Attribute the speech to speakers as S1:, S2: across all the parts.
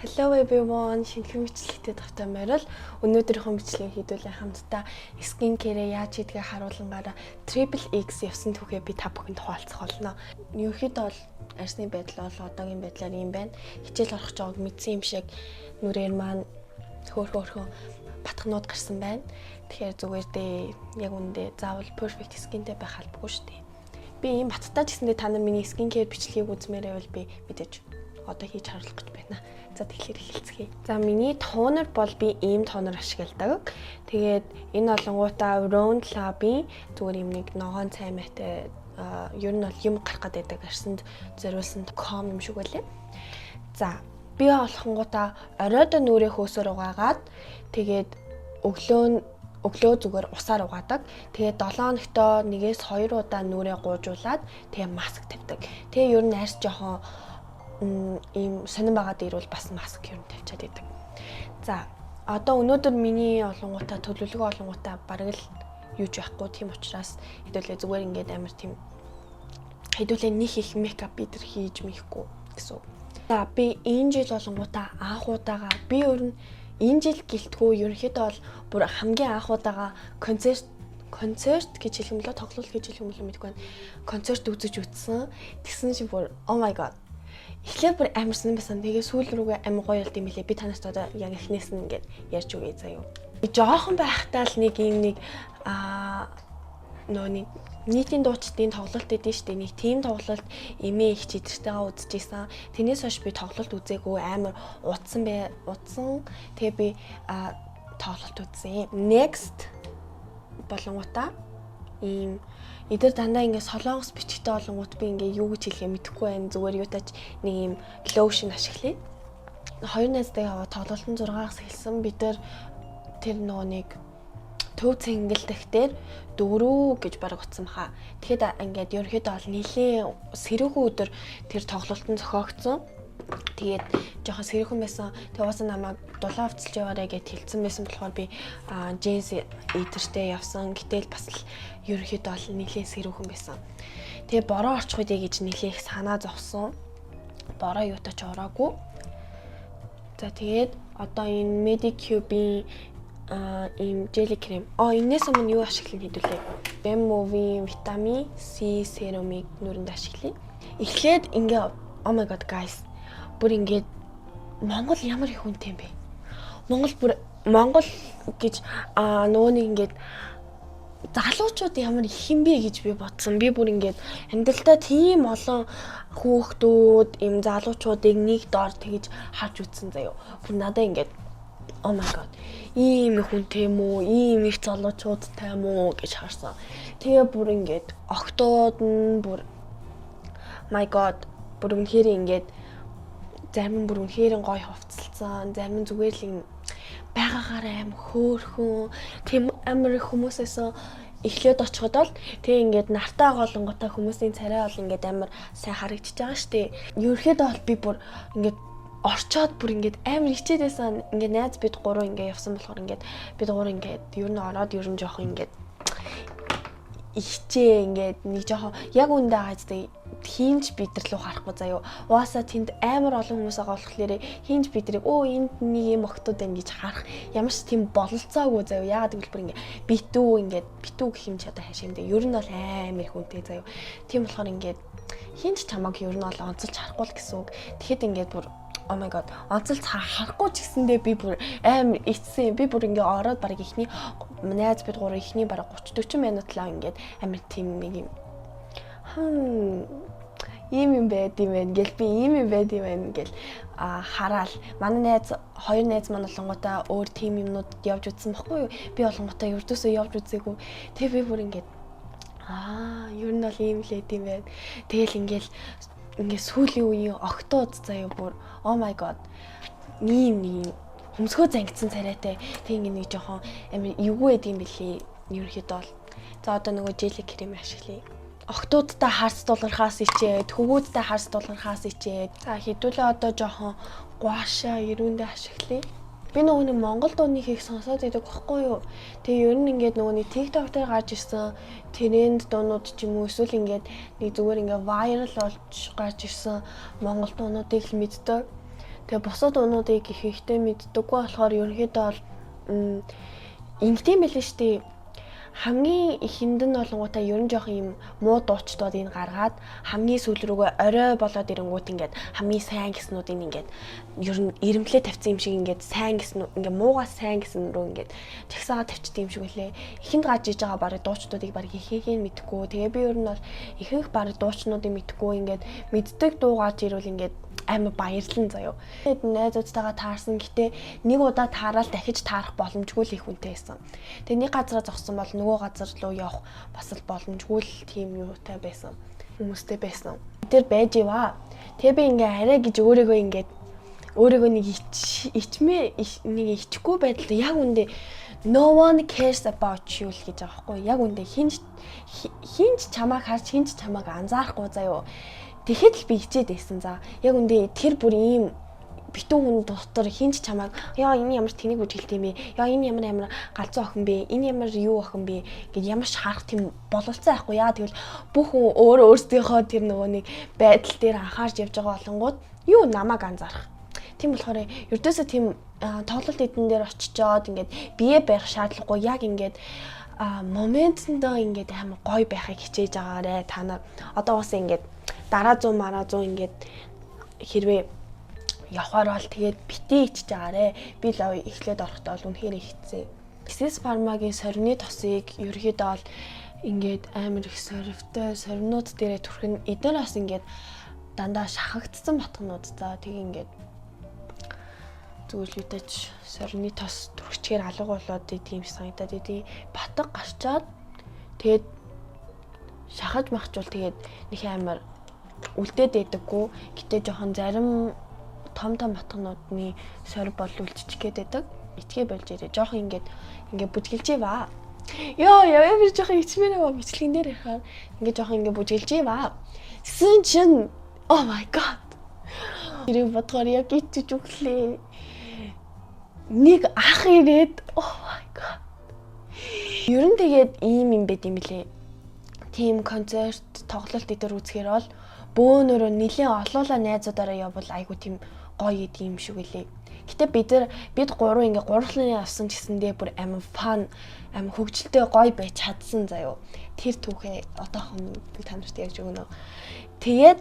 S1: Hello everyone, шинэхэн бичлэгтэй тавтай морил. Өнөөдрийнхөө бичлэгийг хийдүүлэн хамтдаа skincare-ээ яаж хийдгээ харуулангаараа XXX явсан түүхээ би та бүхэнд хуваалцах болно. Ерөнхийдөө бол арсны байдал бол одоогийн байдлаар юм байна. Хичээл орох жоог мэдсэн юм шиг нүрээр маань хөөрхөн батхнууд гарсан байна. Тэгэхээр зүгээр дээ яг үндэ заавал perfect skinтэй байх албагүй шүү дээ. Би ийм баттай ч гэсэндээ та нар миний skincare бичлэгийг үзмээр байвал би мэдээж одоо хийж харуулах гэж байна. За тэгэхээр эхэлцгээе. За миний тонер бол би ийм тонер ашигладаг. Тэгээд энэ олонгуудаа Round Lab-ийн зүгээр юм нэг ногоон цаймаатай ер нь бол юм гарах гэдэг арсанд зориулсан крем юм шиг байлаа. За би олонгуудаа оройдоо нүрээ хөөсөр угаагаад тэгээд өглөө зүгээр усаар угаадаг. Тэгээд 7 хоногтоо 1-2 удаа нүрээ гуйжуулаад тэгээд маск тавьдаг. Тэгээд ер нь арьс жоохон ийм сонирн байгаад ирвэл бас маск ер нь тавьчаад идэг. За одоо өнөөдөр миний олонгуудаа төлөвлөгөө олонгуудаа бараг л юуж байхгүй тийм учраас хэдүүлээ зүгээр ингээд амар тийм хэдүүлээ нэг их мейкап бидэр хийж мэхгүй гэсэн. За би энэ жил олонгуудаа анхудаага би ер нь энэ жил гэлтгүү ерөнхийдөө бол бүр хамгийн анхудаага концерт гэж хэлэх юм лөө тоглолт гэж хэлэх юм лөө мэдгүй байна. Концерт үзэж үтсэн. Тэгсэн чи бүр oh my god. Эхлээд бүр амарсан байсан. Тэгээ сүүл рүүгээ амар гоё болд юм билээ. Би танаас одоо яг эхнээс нь ингээд ярьж өгье заяа. Би жоохон байхдаа л нэг нийтийн дуучдын тоглолт өгдөө штэ. Нэг тийм тоглолт эмээ их чидэртэйгээ үзчихсэн. Тэрнээс хойш би тоглолт үзээгүй амар утсан. Тэгээ би тоглолт үзсэн. Next болонгуудаа ийм эдгээр дандаа ингээд солонгос бичгтэй болонгууд би ингээд юу гэж хэлэхээ мэдэхгүй байна. Зүгээр юутаач нэг юм лошн ашиглая. Хоёр найзтайгаа аваа тоглолтын 6-аас хэлсэн. Бид тэр нөгөө нэг төв цэнгэлтэхтэр 4 гэж бараг утсан баха. Тэгэхэд ингээд ерөнхийдөө бол нилийн сэрүүхэн өдөр тэр тоглолтын зохиогдсон. Тэгээд жоохон сэрүүхэн байсан. Тэгээ уусаа намайг дулаан авцалж яваарэ гэд хэлсэн байсан болохоор би джинс эдэртэй явсан. Гэтэл бас л ерөнхийдөө бол нилийн сэрүүхэн байсан. Тэгээ бороо орчих үедээ гэж нилийн их санаа зовсон. Бороо юутаач ороогүй. За тэгээд одоо энэ Medicube-ийн ийм jelly cream. Энээс өмнө юу ашиглан хэдүүлээ? Bemmovie витамин C серумыг нүрэнд ашиглая. Эхлээд ингээ oh my god guys. Бүр ингээд Монгол ямар их үнэтэй юм бэ? Монгол гэж нөгөө нэг ингээд залуучууд ямар их юм бэ гэж би бодсон. Би бүр ингээд амьдралдаа тийм олон хүүхдүүд, им залуучуудыг нэг доор тэгж харж үзсэн заяа. Бүр надаа ингээд oh my god. Ийм их үнэтэй юм уу? Ийм их залуучуудтай юм уу гэж харсан. Тэгээ бүр ингээд октод нь бүр my god бүр үнэхээр ингээд зарим бүр үнэхээр гоё хувцалсан, зарим зүгээр л юм байгаагаар аим хөөрхөн, тийм амар хүмүүсээс эхлээд очиход бол тэг ингээд нартаа голонготой хүмүүсийн царай бол ингээд амар сайн харагдчихж байгаа штэ. Ерөөхдөө бол би бүр ингээд орчоод бүр ингээд амар хичээдээсэн ингээд найз бид 3 ингээд явсан болохоор ингээд бид 3 ингээд ер нь ороод ер нь жоохон ингээд ихчээ ингээд нэг жоохон яг үндэ хаажтай хинж бидрэл рүү харахгүй заяа. Угаасаа тэнд амар олон хүмүүс байгаа болохоор хинж бидрийг энд нэг юм октод байна гэж харах ямар ч тийм бололцоогүй заяа. Яагаад гэвэл бүр ингээд битүү гэх юм чи одоо хаашаа юм дэ. Ер нь бол амар их үнэтэй заяа. Тийм болохоор ингээд хинж чамаг ер нь бол онцолж харахгүй л гэсэн үг. Тэгэхэд ингээд бүр oh my god онцолж харахгүй ч гэсэндээ би бүр амар эцсэн. Би бүр ингээ ороод баг ихний найз бид 3 ихний баг 30-40 минут лаа ингээд амар тийм нэг юм байд юм байна гэл би ийм юм байд юм байна гэл хараал. Манай найз хоёр найз маань олонгуудаа өөр тийм юмнууд явж үзсэн баггүй юу? Би олонгуудаа ердөөсөө явж үзээгүй. Тэгээ би бүр ингээд ер нь бол ийм л байд юм байна. Тэгэл ингээд сүүлийн үеийн октод заяа бүр oh my god ийм хөмсгөө зангидсан царайтай тийм нэг жоохон амин эвгүй байд юм бэлээ ерөөхдөө бол. За одоо нөгөө jelly cream ашиглая. Октодтай харс дулгархаас ичээд, хөвгүүдтэй харс дулгархаас ичээд. За хэдүүлээ одоо жоохон гуашаа эрүүндээ ашиглая. Би нөгөө нэг Монгол дууны хийх сонсоод идэг байхгүй юу. Тэгээ ер нь ингээд нөгөө нэг TikTok дээр гарч ирсэн тренд дуунууд ч юм уу эсвэл ингээд нэг зүгээр ингээд viral болж гарч ирсэн Монгол дуунуудыг л мэддэг. Тэгээ бусад унуудыг их ихтэй мэддэггүй болохоор ерөнхийдөө бол ингэдэм билээ шүү дээ. Хамгийн ихэнд нь болонгуудаа ер нь жоох юм муу дуучдуудыг гаргаад хамгийн сүүл рүүгээ орой болоод ирэнгүүт ингээд хамгийн сайн гэснүүдийг ингээд ер нь ирэмтлээ тавьсан юм шиг ингээд сайн гэсэн ингээд муугаа сайн гэсэн рүү ингээд жагсаага тавьчдаг юм шиг үлээ. Ихэнд гаж иж байгаа барыг дуучдуудыг барыг ихийг нь мэдхгүй. Тэгээ би ер нь бол ихэнх барыг дуучнуудыг мэдхгүй ингээд мэддэг дуу гаж ирвэл ингээд амар баярлан заяо. Тэгээд найзуудтайгаа таарсан гэтээ нэг удаа таараад дахиж таарах боломжгүй л их үнэтэй байсан. Тэгээд нэг газараа зогссон бол нөгөө газар руу явах бас л боломжгүй л тийм юутай байсан. Хүмүүстэй байсан. Тэр байж иваа. Тэгээ би ингээ арай гэж өөрийгөө нэг ичхгүй байдал яг үндэ no one cares about you л гэж байгаа байхгүй. Яг үндэ хинч чамайг харж хинч чамайг анзаарахгүй заяо. Тэгэхэд л би хичээд байсан за. Яг үндэ тэр бүр ийм битүүн хүн дотор хинч чамайг яа энэ ямар тэнийг үжилт юм бэ? Яа энэ ямар галзуу охин бэ? Энэ ямар юу охин бэ? гэж ямар ч харах тийм бололцоо байхгүй яа. Тэгвэл бүх хүн өөрсдийнхөө тэр нөгөө нэг байдал дээр анхаарч явж байгаа болонгууд юу намайг анзаарах. Тийм болохоор ердөөсөө тийм тоглолт эдэн дээр очичоод ингээд бие барих шаардлагагүй яг ингээд моментондоо ингээд амар гоё байхыг хичээж байгаарэ та нар. Одоо бас ингээд дараа 100 мараа 100 ингээд хэрвээ явахаар бол тэгээд битээ ичж байгаарэ. Би л эхлээд орохдоо бол үнэхээр ихцээ. SS Pharma-гийн сорины тосыг ерөөхдөө бол ингээд амар их соринууд дээрээ түрхэн эдгээр бас ингээд дандаа шахагдсан батгнууд за тэг ингээд зүгээр л үдэж сорины тос түрхчээр алга болоод идэм санагдаад идэв. Батг гарчаад тэгээд шахаж махчвал тэгээд нэг амар үлдээд байдаггүй. Гэтэ жоохон зарим том батгнуудны сорь бол үлдчих гээд байдаг. Итгэ болж ирээ. Жоохон ингээд бүжгэлж иваа. Яа би жоохон ичмээр аваа бичлэгэн дээр ярихаар ингээд жоохон ингээд бүжгэлж иваа. Тэгсэн чинь oh my god. Ирээ бодгоор яг ичж өглөө. Нэг ах ирээд oh my god. Ер нь тэгээд ийм юм байт юм билээ. Тим концерт тоглолт дээр үзэхээр бол бөөнөрөө нэлээд олоола найзуудаараа явбал айгу тийм гоё идэм шиг үлээ. Гэтэ бид гурван ингээ гурлын авсан гэсэндээ бүр амар фан, амар хөгжилтэй гоё байж чадсан заяо. Тэр түүхээ одоохон би танарт ярьж өгнө. Тэгээд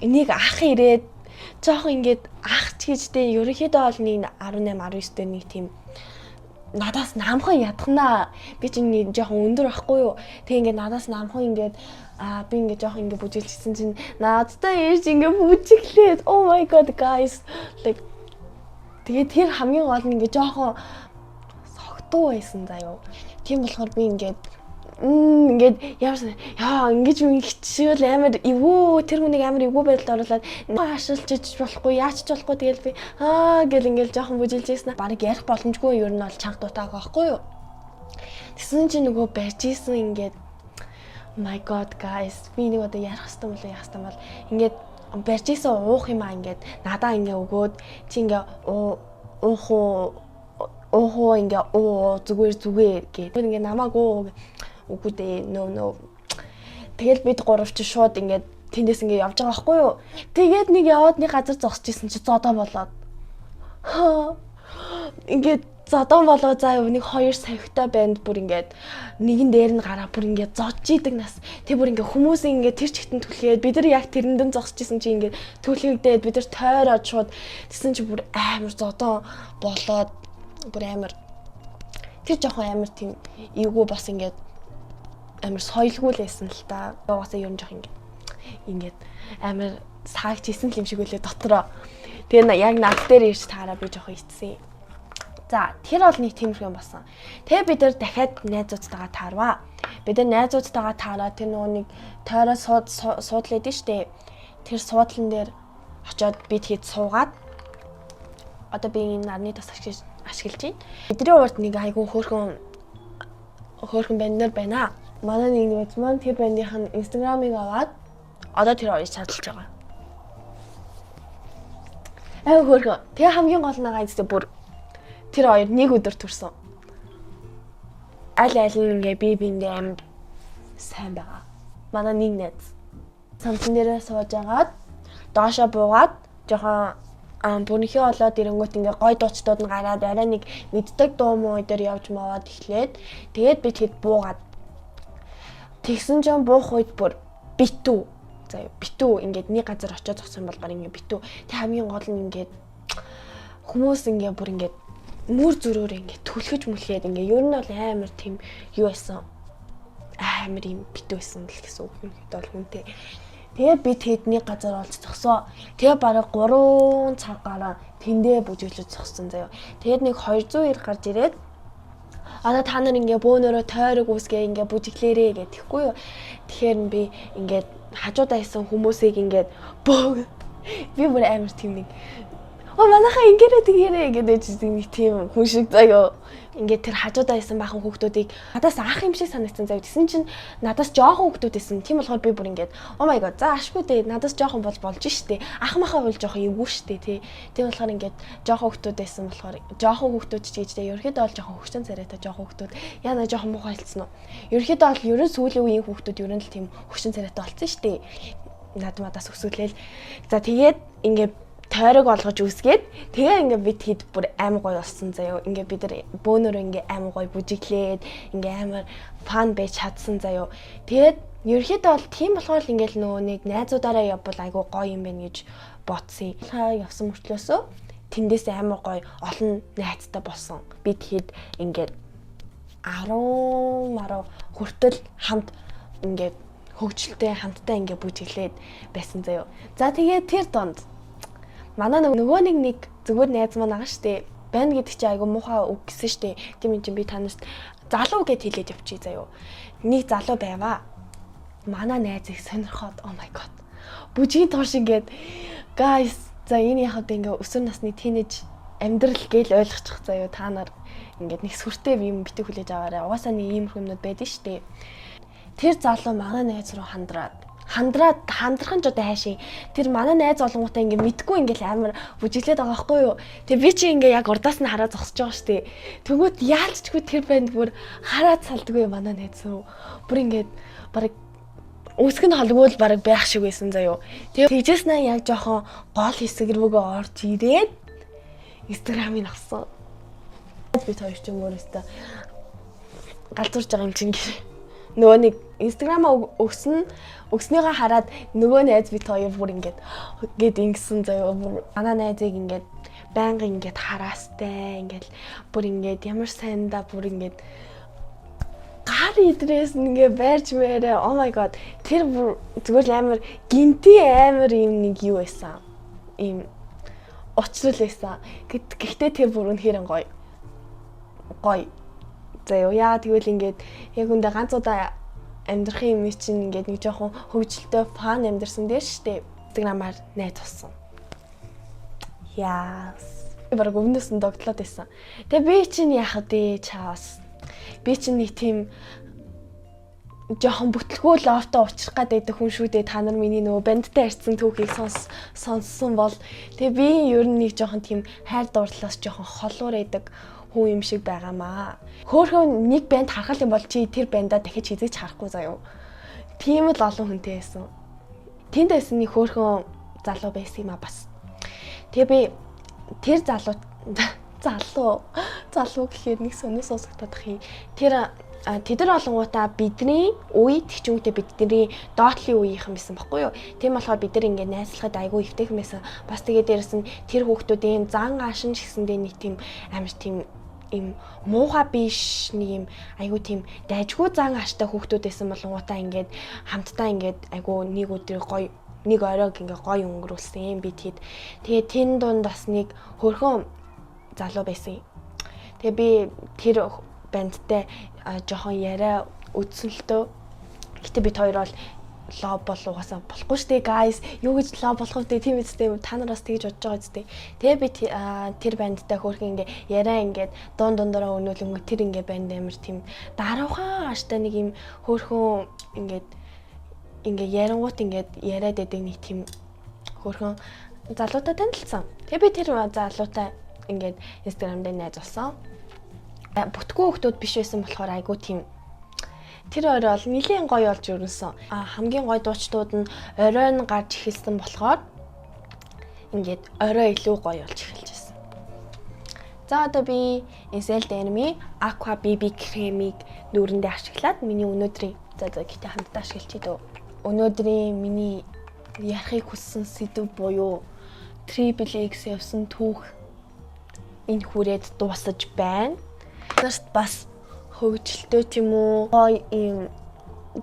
S1: энийг ах ирээд жоохон ингээд ах ч гэжтэй ерөнхийдөө бол нэг 18 19 дээр нэг тийм надаас намхан ядахнаа би чинь жоохон өндөр байхгүй юу. Тэг ингээд надаас намхан ингээд би ингээд жоохон ингээд бүжиглсэн чинь наадтай ирж ингээд бүжиглээд oh my god guys like тэгээ тэр хамгийн гол нь ингээд жоохон согтуу байсан заяо. Тийм болохоор би ингээд яа ингэж юм хичээл амар эвгүй тэр хүнийг амар эвгүй байдалд оруулаад хаашилж болохгүй яач ч болохгүй тэгэл би гэл ингээл жоохон бүжилжсэн. Бараг ярих боломжгүй ер нь бол чанга дутаагаа байхгүй юу. Тэгсэн чинь нөгөө барьж исэн ингээд my god guys би нэг одоо ярих хэвээр бол яах хэвээр бол ингээд барьж исэн уух юм ингээд надаа ингээ өгөөд чи ингээ уухоо ингээ зүгээр гэдэг. Ингээ намайг үгүй дээ no. Тэгэл бид гурав чи шууд ингээд тэндээс ингээд явж байгаа байхгүй юу. Тэгээд нэг яваад нэг газар зогсож исэн чи зодоо болоод. Ингээд зодоо болоо заа нэг 2 савигтай банд бүр ингээд нэгэн дээр нь гараа бүр ингээд зодж идэг нас. Тэг бүр ингээд хүмүүс ингээд тэр чигтэн түлхээд бид нар яг тэрэндэн зогсож исэн чи ингээд түлхэгдээд бид нар тойроод шууд тэсэн чи бүр амар зодоо болоод бүр амар тэр жоохон амар тийм эвгүй бас ингээд амар соёлгүй л байсан л та. Угаасаа ер нь жоох ингээд амар саагч исэн л юм шиг үлээ дотроо. Тэгээ яг над дээр ирж таараа би жоох ицсэн. За тэр бол нэг тиймэрхүү юм болсон. Тэгээ бид нар дахиад найзуудтайгаа таарваа. Бид нар найзуудтайгаа таараа тэр нөгөө нэг тойроо суудлаа дээ штэ. Тэр суудлан дээр очиод би тэгэд суугаад одоо би энэ нарны тас ашиглаж байна. Бидний урд нэг айгүй хөөрхөн банднер байна. Манай нэг найз маань тэр бандийн инстаграмыг аваад одоо тэр хоёрыг чадалж байгаа. Хөөрхөн. Тэгээ хамгийн гол нь гайдсаа бүр тэр хоёр нэг өдөр төрсөн. Аль нь ингээ биндээ аим сайн байгаа. Манай нэг найз самтан дээрээ сууж агаад доошоо буугаад жоохон Бүрнийхээ олоод ирэнгүүт ингээ гой дуучдууд нь гараад арай нэг мэддэг дуу муу дээр явж маваад эхлээд тэгээд би тэгэд буугаад тэгсэн ч буух үед бүр битүү. За битүү ингээд нэг газар очиж зогсон бол баг ингээ битүү. Тэг хамгийн гол нь ингээд хүмүүс ингээ бүр ингээд мөр зөрөөр ингээ түлхэж мүлхээд ингээ ер нь бол амар тийм юу байсан. Амар юм битүү байсан л гэсэн үг юм хэд бол хүнтэй. Тэгээд би тэдний газар олж зогсоо. Тэгээ бараг 3 цагаараа тэндээ бүжиглэж зогссон заяа. Тэгээд нэг 200 ир гарч ирээд одоо та нар ингээ бөөнөрөө тойрог үсгээ ингээ бүжиглээрээ гэдэхгүй юу. Тэгэхээр би ингээд хажуудаа исэн хүмүүсийг ингээд бөө би бүр амар тийм нэг манайхаа ингэрээ тэгэрээ гэдэг нэг тийм хүн шиг заяа. Ингээд тэр хажуудаа исэн бахан хүүхдүүдийг надаас ах юм шиг санагдсан заяа. Тэсэн чинь надаас жоохон хүүхдүүд исэн. Тийм болохоор би бүр ингээд oh my god за ашгүй дээ надаас жоохон болж штэ. Ах махаа бол жоохон эвгүй штэ тий. Тийм болохоор ингээд жоохон хүүхдүүд исэн болохоор жоохон хүүхдүүд ч гэжтэй ерөөхдөө бол жоохон хөвчөн царайтай жоохон хүүхдүүд яна жоохон муухай хэлсэн үү. Ерөөхдөө бол ерөн сүүлийн үеийн хүүхдүүд ерөн л тийм хөвчөн царайтай болсон штэ. Надаас өсвөлээл. За тэгээд ингээд тойрог олгож үсгээд тэгээ ингээ би тэгэд бүр аим гоё болсон заяо. Ингээ бид нар бөөнөр ингээ аим гоё бүжиглээд ингээ амар фан байж чадсан заяо. Тэгээд ерөөхдөө бол тийм болохоор ингээл нөгөө нэг найзуудаараа явбал айгу гоё юм байна гэж бодсон. Явсан мөртлөөсөө тэндээс амар гоё олон найзтай болсон. Би тэгэд ингээд 10 марав хүртэл хамт ингээд хөгжилтэй хамтдаа ингээ бүжиглээд байсан заяо. За тэгээд тэр донд манай нөгөө нэг зүгээр найз маань байгаа штэ. Банд гэдэг чи айгу муухай үг гэсэн штэ. Тийм юм чи би танаас залуу гэд хэлээд явчих заяо. Нэг залуу байваа. Манай найзыг сонирхоод oh my god. Бүжгийн тоош ингээд guys за энэ яхад ингээ өсвөр насны тийнейж амьдрал гээл ойлгочих заяо. Та нар ингээд нэг сүртэй юм битэг хүлээж аваарай. Угаасаа нэг иймэрхүү юмнууд байдаг штэ. Тэр залуу манай найз руу хандрах нь ч одоо хайшин. Тэр манай найз олонгуудаа ингээ мэдгүй ингээл амар бүжиглээд байгаа байхгүй юу. Тэгээ би чи ингээ яг урдаас нь хараа зогсож байгаа штэ. Тэгвэл яалчгүй тэр банд бүр хараад салдгүй манай найз руу. Бүр ингээд бараг өсгөн холгоол бараг байх шиг байсан заяо. Тэгээ тэгжсэн яг жоохон гол хэсэг рүүгээ орж ирээд Instagram-ыг авсан. Би хоёр ч юм өөрөөсөө галзуурж байгаа юм чинь нөгөө нэг Instagram-аа өгснийгаа хараад нөгөө найз бит хоёр бүр ингээд ингэсэн заяа. Манай найзыг ингээд байнга ингээд хараастай ингээд бүр ингээд ямар сайндаа бүр ингээд гар идрээс ингээд байрч мээрээ oh my god тэр бүр зүгээр амар гинти амар юм нэг юу байсан. Ийм очрол байсан. Гэхдээ тэр бүр үнэхээр гоё. Заяа яа тэгвэл ингээд яг үндэ ганц удаа амьдрахын юм чинь ингээд нэг жоохон хөвгөлтэй фан амьдрсан дээр штэ. Instagram-аар найз болсон. Яас. Бараг өвнөөс нь догтлоод байсан. Тэгээ би чинь яах вэ чаас. Би чинь нэг тийм жоохон бүтлгүү ловтой уучрах гэдэг хүн шүү дээ. Та нар миний нөгөө бандтай ярьсан түүхийг сонссон бол тэгээ би ер нь нэг жоохон тийм хайр дурлалаас жоохон холуур байдаг хүн юм шиг байгаамаа. Хөөхөн нэг банд харах юм бол чи тэр бандаа дахиж хизээч харахгүй заяа. Тийм л олон хүнтэй байсан. Тэнд байсан нэг хөөхөн залуу байсан юм а бас. Тэгээ би тэр залуу гэхээр нэг сонир сонсогдоод их. Тэр тэдэр олонгуудаа бидний үе тэгчүүнтэй бидний доотлын үеийнхэн байсан баггүй юу. Тийм болохоор бид нар ингээд найзлахад айгүй өвтэйхэн байсан. Бас тэгээ дээрэс нь тэр хүүхдүүдийн зан гашин ч гэсэндээ нэг тийм амар тийм им муухай биш нэг юм айгу тийм дайжгүй зан аштай хүүхдүүд байсан болонгуудаа ингээд хамтдаа ингээд айгу нэг өдөр гоё нэг оройг ингээд гоё өнгөрүүлсэн юм би тэгэд тэгээ тэн дунд бас нэг хөрхөн залуу байсан. Тэгээ би тэр бандтай жоохон яриа үдсэн л дөө. Гэтэ бид хоёр бол лоб болгоосаа болохгүй штэ guys. Юу гэж лоб болох вэ? Тийм үстэй та нар бас тэгж бодож байгаа үстэй. Тэгээ би тэр бандтай хөөрхөн ингээ яриа ингээд дундаараа өнөөлөнгө тэр ингээ банд амир тийм даруухан аштай нэг юм хөөрхөн ингээ ярангуут ингээд яриад байдаг нэг тийм хөөрхөн залуутай танилцсан. Тэгээ би тэр залуутай ингээд Instagram дээр найз болсон. Бүтггүй хүмүүс биш байсан болохоор айгу тийм тэр орой бол нэлийн гоё болж өрнөсөн. Хамгийн гоё дуучдууд нь оройн гарч эхэлсэн болохоор ингээд орой илүү гоё болж эхэлж байсан. За одоо би Essential Derm-ийн Aqua BB кремийг нүүрэндээ ашиглаад миний өнөөдрийн гэтээ хамтдаа ашиглаж идв. Өнөөдрийн миний ярихыг хүссэн сэдв буюу Triple X явсан түүх энэ хүрээд дуусаж байна. Нарт бас хөвгөлтэй ч юм уу гоё юм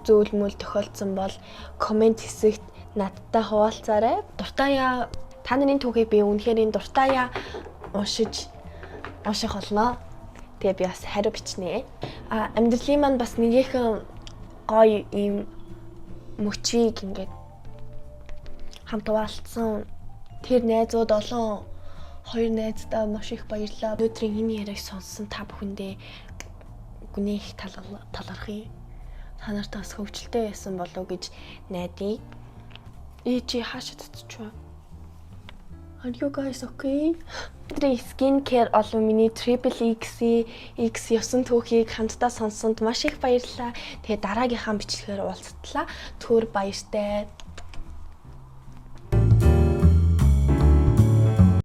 S1: зүйл мөл тохиолдсон бол комент хэсэгт надтай хуваалцаарай. Дуртаяа та нарын түүхийг би үнэхээр энэ дуртаяа унших болно. Тэгээ би бас хариу бичнэ. Амьдралын маань бас нэгэн гоё юм мөчийг ингээд хамт хуваалцсан. Тэр найзууд олон хоёр найздаа маш их баярлалаа. Өнөөдрийн энэ яриаг сонссон та бүхэндээ гүнээ их талархъя. Та нартай бас хөвгөлтэй байсан болов гэж найдаа. Чи хаашаа татчихв? Are you guys okay? Skin care олон миний Triple X явсан түүхийг хамтдаа сонссонд маш их баярлалаа. Тэгээ дараагийнхаа бичлэгээр уулзтлаа. Түр баяртай.